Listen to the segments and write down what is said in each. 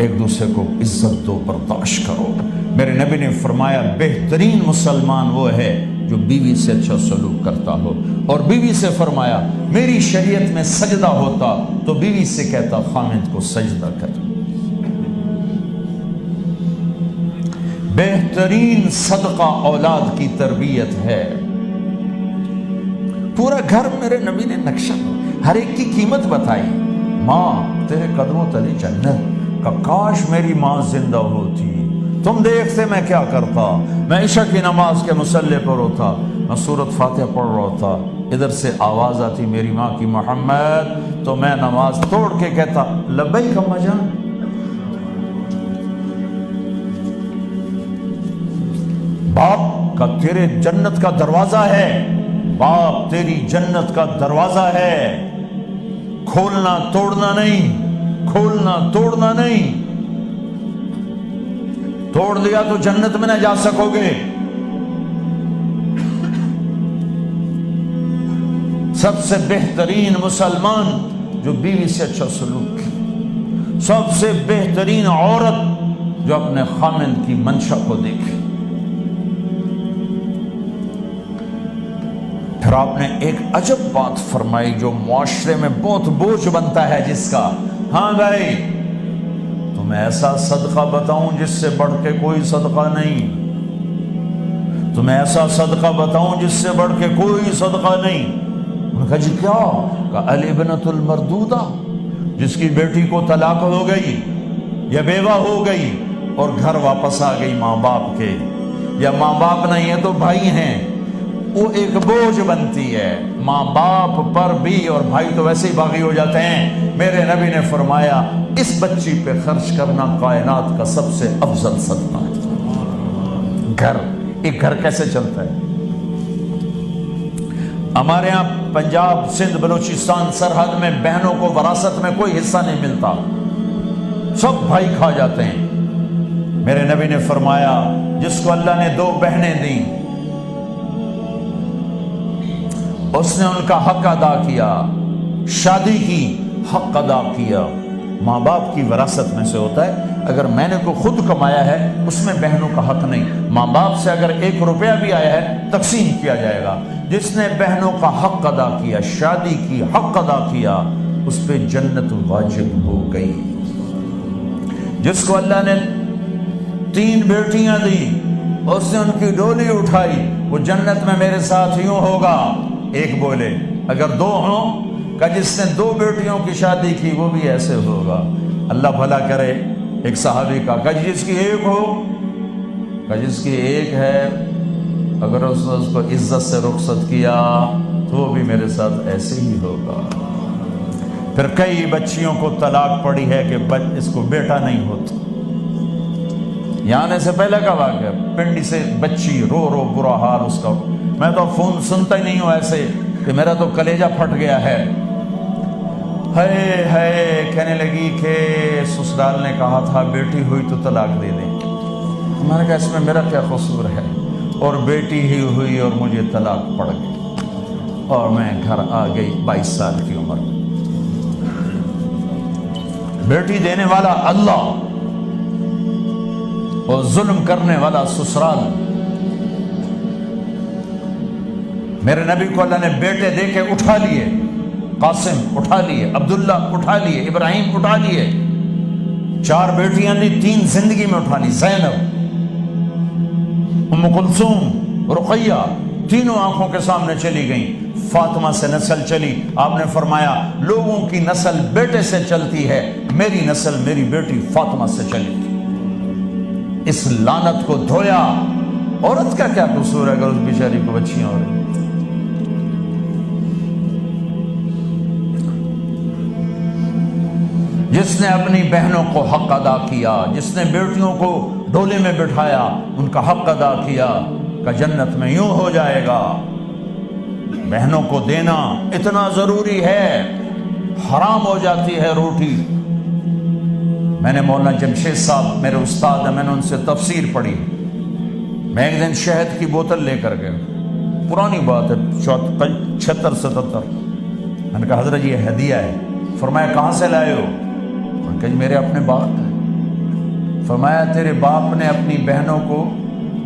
ایک دوسرے کو عزت دو، برداشت کرو۔ میرے نبی نے فرمایا بہترین مسلمان وہ ہے جو بیوی سے اچھا سلوک کرتا ہو، اور بیوی سے فرمایا میری شریعت میں سجدہ ہوتا تو بیوی سے کہتا خامد کو سجدہ کر۔ بہترین صدقہ اولاد کی تربیت ہے۔ پورا گھر میرے نبی نے نقشہ، ہر ایک کی قیمت بتائی۔ ماں تیرے قدموں تلے جنت، کا کاش میری ماں زندہ ہوتی، تم دیکھتے میں کیا کرتا، میں عشاء کی نماز کے مصلی پر ہوتا، میں سورۃ فاتحہ پڑھ رہا تھا، ادھر سے آواز آتی میری ماں کی محمد، تو میں نماز توڑ کے کہتا لبیک اماں جان۔ باپ کا تیرے جنت کا دروازہ ہے، باپ تیری جنت کا دروازہ ہے، کھولنا توڑنا نہیں، کھولنا توڑنا نہیں، توڑ دیا تو جنت میں نہ جا سکو گے۔ سب سے بہترین مسلمان جو بیوی سے اچھا سلوک کی، سب سے بہترین عورت جو اپنے خامند کی منشا کو دیکھے۔ پھر آپ نے ایک عجب بات فرمائی جو معاشرے میں بہت بوجھ بنتا ہے جس کا، ہاں بھائی تمہیں ایسا صدقہ بتاؤں جس سے بڑھ کے کوئی صدقہ نہیں، تمہیں ایسا صدقہ بتاؤں جس سے بڑھ کے کوئی صدقہ نہیں۔ انہوں نے کہا جی کیا؟ کہا الابنۃ المردودہ، جس کی بیٹی کو طلاق ہو گئی یا بیوہ ہو گئی اور گھر واپس آ گئی ماں باپ کے، یا ماں باپ نہیں ہے تو بھائی ہیں، وہ ایک بوجھ بنتی ہے ماں باپ پر بھی، اور بھائی تو ویسے ہی باغی ہو جاتے ہیں۔ میرے نبی نے فرمایا اس بچی پہ خرچ کرنا کائنات کا سب سے افضل صدقہ ہے۔ گھر، ایک گھر کیسے چلتا ہے؟ ہمارے ہاں پنجاب سندھ بلوچستان سرحد میں بہنوں کو وراثت میں کوئی حصہ نہیں ملتا، سب بھائی کھا جاتے ہیں۔ میرے نبی نے فرمایا جس کو اللہ نے 2 بہنیں دیں اس نے ان کا حق ادا کیا، شادی کی حق ادا کیا۔ ماں باپ کی وراثت میں سے ہوتا ہے، اگر میں نے کو خود کمایا ہے اس میں بہنوں کا حق نہیں، ماں باپ سے اگر 1 روپیہ بھی آیا ہے تقسیم کیا جائے گا۔ جس نے بہنوں کا حق ادا کیا، شادی کی حق ادا کیا، اس پہ جنت واجب ہو گئی۔ جس کو اللہ نے 3 بیٹیاں دی، اس نے ان کی ڈولی اٹھائی، وہ جنت میں میرے ساتھ یوں ہوگا۔ ایک بولے اگر 2 ہوں، کہ جس نے 2 بیٹیوں کی شادی کی وہ بھی ایسے ہوگا۔ اللہ بھلا کرے۔ ایک صحابی کا کہ جس کی 1 ہو، کہ جس کی 1 ہے، اگر اس نے اس کو عزت سے رخصت کیا تو وہ بھی میرے ساتھ ایسے ہی ہوگا۔ پھر کئی بچیوں کو طلاق پڑی ہے کہ اس کو بیٹا نہیں ہوتا۔ یہاں آنے سے پہلے کا واقعہ، پنڈی سے بچی رو رو برا حال اس کا، میں تو فون سنتا ہی نہیں ہوں ایسے کہ میرا تو کلیجہ پھٹ گیا ہے۔ ہے کہنے لگی کہ سسرال نے کہا تھا بیٹی ہوئی تو طلاق دے دیں۔ میں نے کہا اس میں میرا کیا قصور ہے، اور بیٹی ہی ہوئی اور مجھے طلاق پڑ گئی، اور میں گھر آ گئی 22 سال کی عمر۔ بیٹی دینے والا اللہ اور ظلم کرنے والا سسرال۔ میرے نبی کو اللہ نے بیٹے دے کے اٹھا لیے، قاسم اٹھا لیے، عبداللہ اٹھا لیے، ابراہیم اٹھا لیے، 4 بیٹیاں دی 3 زندگی میں اٹھا لی، زینب، ام کلثوم، رقیہ، تینوں آنکھوں کے سامنے چلی گئیں۔ فاطمہ سے نسل چلی، آپ نے فرمایا لوگوں کی نسل بیٹے سے چلتی ہے، میری نسل میری بیٹی فاطمہ سے چلی تھی۔ اس لعنت کو دھویا۔ عورت کا کیا قصور ہے اگر اس بیچاری کو بچیاں ہو رہی؟ جس نے اپنی بہنوں کو حق ادا کیا، جس نے بیٹیوں کو ڈولے میں بٹھایا، ان کا حق ادا کیا، کہ جنت میں یوں ہو جائے گا۔ بہنوں کو دینا اتنا ضروری ہے، حرام ہو جاتی ہے روٹی۔ میں نے مولانا جمشید صاحب میرے استاد ہیں، میں نے ان سے تفسیر پڑھی۔ میں ایک دن شہد کی بوتل لے کر گیا، پرانی بات ہے 76-77۔ میں نے کہا حضرت یہ ہدیہ ہے۔ فرمایا کہاں سے لائے ہو؟ کہ میرے اپنے باغ ہے۔ فرمایا تیرے باپ نے اپنی بہنوں کو،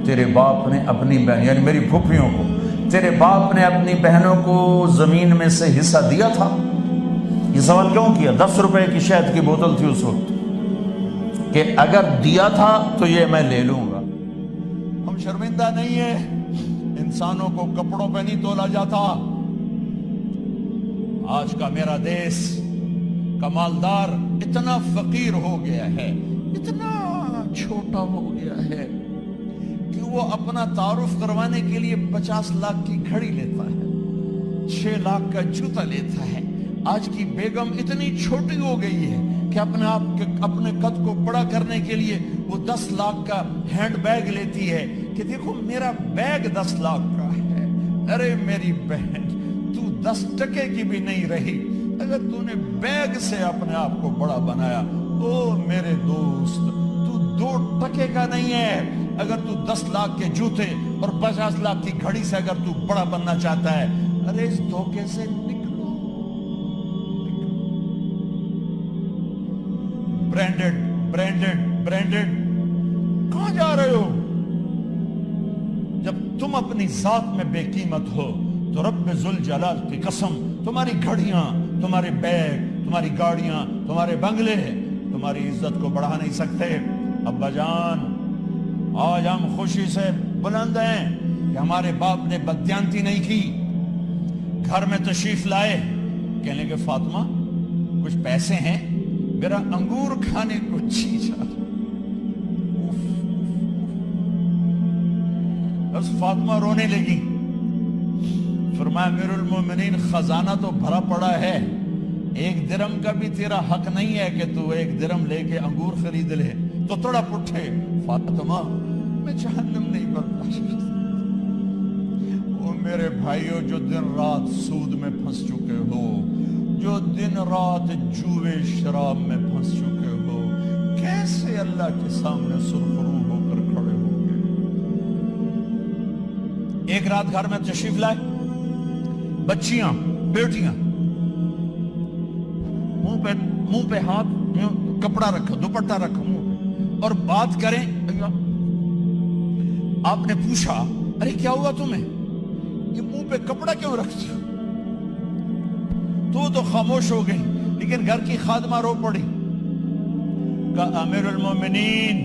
تیرے باپ نے اپنی بہن یعنی میری پھوپھیوں کو، تیرے باپ نے اپنی بہنوں کو زمین میں سے حصہ دیا تھا؟ یہ سوال کیوں کیا؟ 10 روپے کی شہد کی بوتل تھی اس وقت، کہ اگر دیا تھا تو یہ میں لے لوں گا۔ ہم شرمندہ نہیں ہیں، انسانوں کو کپڑوں پہ نہیں تولا جاتا۔ آج کا میرا دیس کا مالدار اتنا فقیر ہو گیا ہے، اتنا چھوٹا ہو گیا ہے کہ وہ اپنا تعارف کروانے کے لیے 50 لاکھ کی گھڑی لیتا ہے، 6 لاکھ کا جوتا لیتا ہے۔ آج کی بیگم اتنی چھوٹی ہو گئی ہے کہ اپنے قد کو بڑا کرنے کے لیے وہ 10 لاکھ کا ہینڈ بیگ لیتی ہے کہ دیکھو میرا بیگ 10 لاکھ کا ہے۔ ارے میری بہن، تو 10 ٹکے کی بھی نہیں رہی اگر تو نے بیگ سے اپنے آپ کو بڑا بنایا۔ او میرے دوست، تو 2 ٹکے کا نہیں ہے اگر تو 10 لاکھ کے جوتے اور 50 لاکھ کی گھڑی سے اگر تو بڑا بننا چاہتا ہے۔ ارے اس دھوکے سے نکلو۔ برینڈڈ برینڈڈ برینڈڈ، کہاں جا رہے ہو؟ جب تم اپنی ذات میں بے قیمت ہو تو رب ذوالجلال کی قسم، تمہاری گھڑیاں، تمہارے بیگ، تمہاری گاڑیاں، تمہارے بنگلے تمہاری عزت کو بڑھا نہیں سکتے۔ ابا جان، آج ہم خوشی سے بلند ہیں کہ ہمارے باپ نے بددیانتی نہیں کی۔ گھر میں تشریف لائے، کہنے کہ فاطمہ کچھ پیسے ہیں، میرا انگور کھانے کو جی چاہ۔ بس فاطمہ رونے لگی۔ فرمایا امیر المومنین، خزانہ تو بھرا پڑا ہے، 1 درم کا بھی تیرا حق نہیں ہے کہ تو 1 درم لے کے انگور خرید لے۔ تو تڑپ اٹھے، فاطمہ میں جہنم نہیں برداشت۔ او میرے بھائیو، جو دن رات سود میں پھنس چکے ہو، جو دن رات جوے شراب میں پھنس چکے ہو، کیسے اللہ کے سامنے سرخرو ہو کر کھڑے ہو گے؟ ایک رات گھر میں تشریف لائے، بچیاں، بیٹیاں، منہ پہ ہاتھ، کپڑا رکھا، دوپٹہ رکھا منہ پہ، اور بات کریں۔ آپ نے پوچھا ارے کیا ہوا تمہیں، یہ منہ پہ کپڑا کیوں رکھتی ہو؟ تو خاموش ہو گئی، لیکن گھر کی خادمہ رو پڑی، کہا امیر المومنین